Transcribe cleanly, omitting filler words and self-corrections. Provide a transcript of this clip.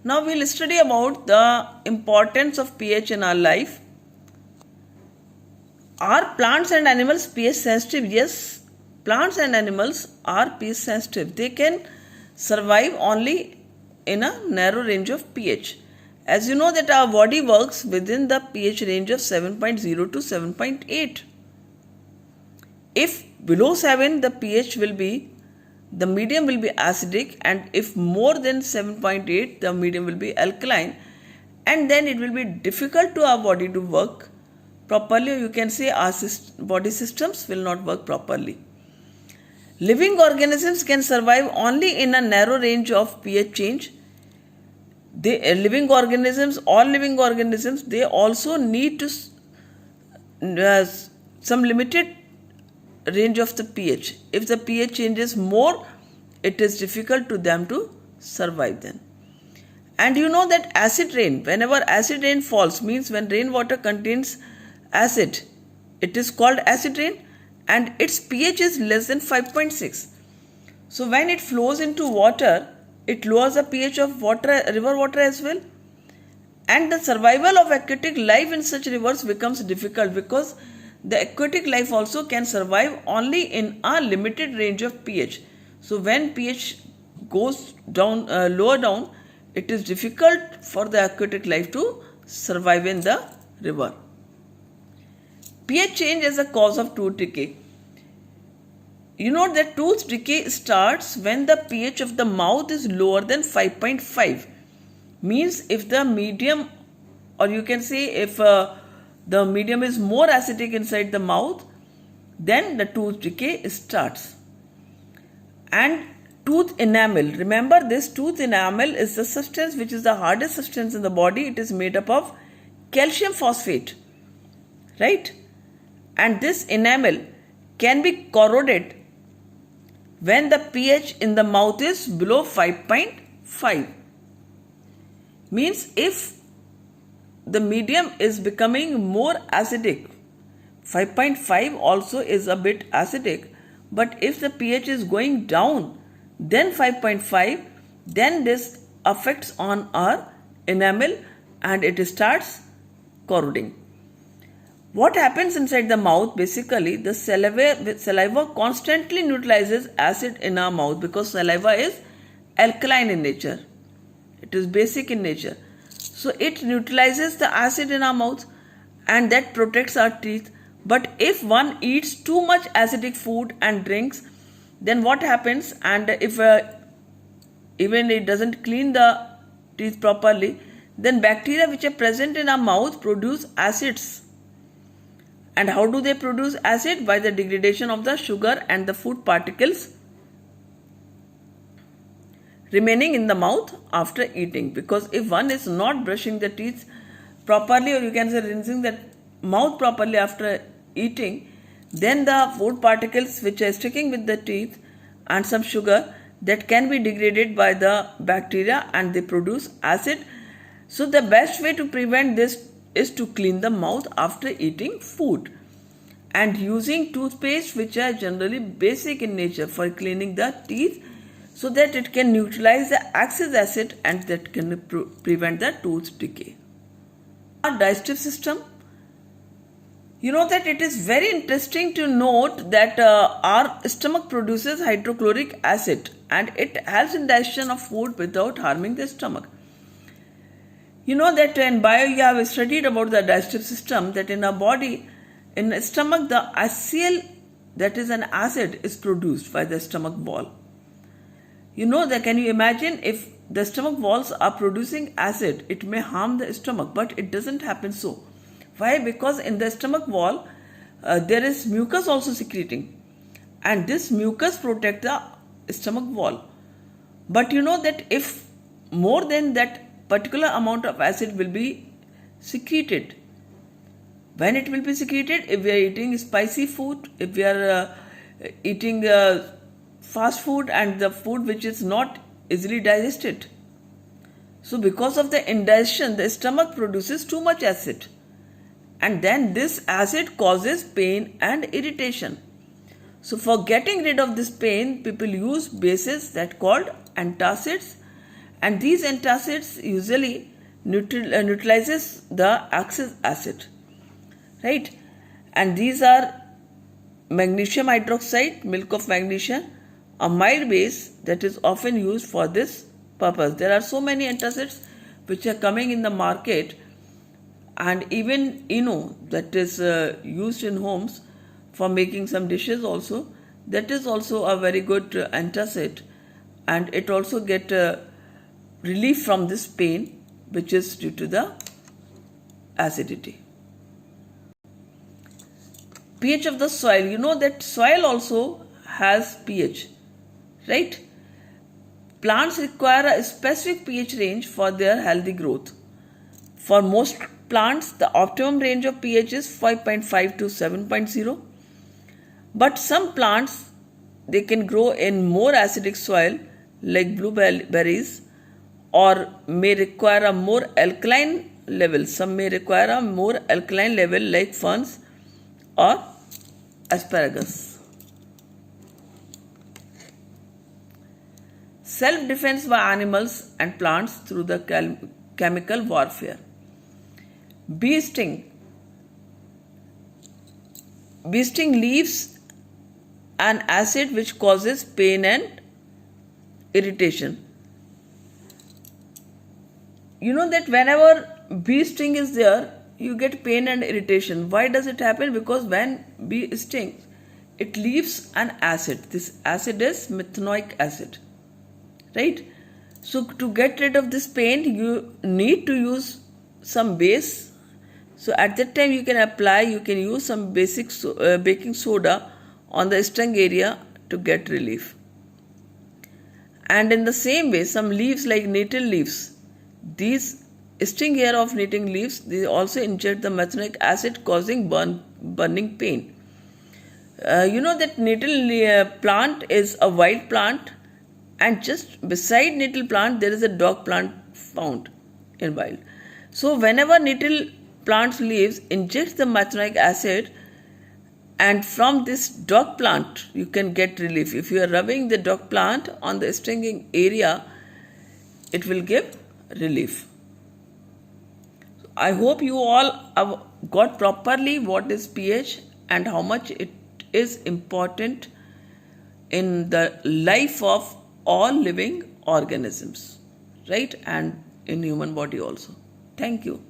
Now we'll study about the importance of pH in our life. Are plants and animals pH sensitive? Yes, plants and animals are pH sensitive. They can survive only in a narrow range of pH. As you know that our body works within the pH range of 7.0 to 7.8. If below 7, the medium will be acidic, and if more than 7.8, the medium will be alkaline, and then it will be difficult to our body to work properly. You can say our body systems will not work properly. Living organisms can survive only in a narrow range of pH change. All living organisms, they also need to some limited range of the pH. If the pH changes more, it is difficult to them to survive then. And you know that acid rain, whenever acid rain falls, means when rainwater contains acid, it is called acid rain, and its pH is less than 5.6. So when it flows into water, it lowers the pH of river water as well. And the survival of aquatic life in such rivers becomes difficult, because the aquatic life also can survive only in a limited range of pH. So when pH goes down, lower down, it is difficult for the aquatic life to survive in the river. pH change is a cause of tooth decay. You know that tooth decay starts when the pH of the mouth is lower than 5.5. Means if the medium, or you can say if the medium is more acidic inside the mouth, then the tooth decay starts. And tooth enamel, remember this tooth enamel is the substance which is the hardest substance in the body. It is made up of calcium phosphate, right? And this enamel can be corroded when the pH in the mouth is below 5.5. Means if the medium is becoming more acidic, 5.5 also is a bit acidic, but if the pH is going down, then 5.5, then this affects on our enamel and it starts corroding. What happens inside the mouth? Basically, the saliva constantly neutralizes acid in our mouth, because saliva is alkaline in nature. It is basic in nature. So it neutralizes the acid in our mouth, and that protects our teeth. But if one eats too much acidic food and drinks, then what happens? And if even it doesn't clean the teeth properly, then bacteria which are present in our mouth produce acids. And how do they produce acid? By the degradation of the sugar and the food particles remaining in the mouth after eating. Because if one is not brushing the teeth properly, or you can say rinsing the mouth properly after eating, then the food particles which are sticking with the teeth and some sugar, that can be degraded by the bacteria and they produce acid. So the best way to prevent this is to clean the mouth after eating food, and using toothpaste which are generally basic in nature for cleaning the teeth, so that it can neutralize the excess acid and that can prevent the tooth decay. Our digestive system, you know that it is very interesting to note that our stomach produces hydrochloric acid, and it helps in digestion of food without harming the stomach. You know that in bio you have studied about the digestive system, that in our body, in the stomach, the HCl, that is an acid, is produced by the stomach wall. You know that, can you imagine if the stomach walls are producing acid, it may harm the stomach, but it doesn't happen so. Why? Because in the stomach wall, there is mucus also secreting, and this mucus protects the stomach wall. But you know that if more than that particular amount of acid will be secreted, when it will be secreted, if we are eating spicy food, if we are eating fast food and the food which is not easily digested. So because of the indigestion, the stomach produces too much acid, and then this acid causes pain and irritation. So for getting rid of this pain, people use bases that called antacids, And these antacids usually neutralizes the excess acid, right? And these are magnesium hydroxide, milk of magnesia, a mild base that is often used for this purpose. There are so many antacids which are coming in the market, and even that is used in homes for making some dishes also. That is also a very good antacid, and it also get relief from this pain which is due to the acidity. pH of the soil. You know that soil also has pH, right? Plants require a specific pH range for their healthy growth. For most plants, the optimum range of pH is 5.5 to 7.0. But some plants, they can grow in more acidic soil like blueberries, or may require a more alkaline level. Some may require a more alkaline level like ferns or asparagus. Self-defense by animals and plants through the chemical warfare. Bee sting. Bee sting leaves an acid which causes pain and irritation. You know that whenever bee sting is there, you get pain and irritation. Why does it happen? Because when bee stings, it leaves an acid. This acid is methanoic acid, right? So to get rid of this pain, you need to use some base. So at that time you can use some baking soda on the sting area to get relief. And in the same way, some leaves like nettle leaves, these sting here of nettle leaves, they also inject the methanoic acid, causing burning pain. You know that nettle plant is a wild plant, and just beside nettle plant there is a dog plant found in wild. So whenever nettle plant's leaves inject the methanoic acid, and from this dog plant you can get relief. If you are rubbing the dog plant on the stinging area, it will give relief. I hope you all have got properly what is pH and how much it is important in the life of all living organisms, right? And in human body also. Thank you.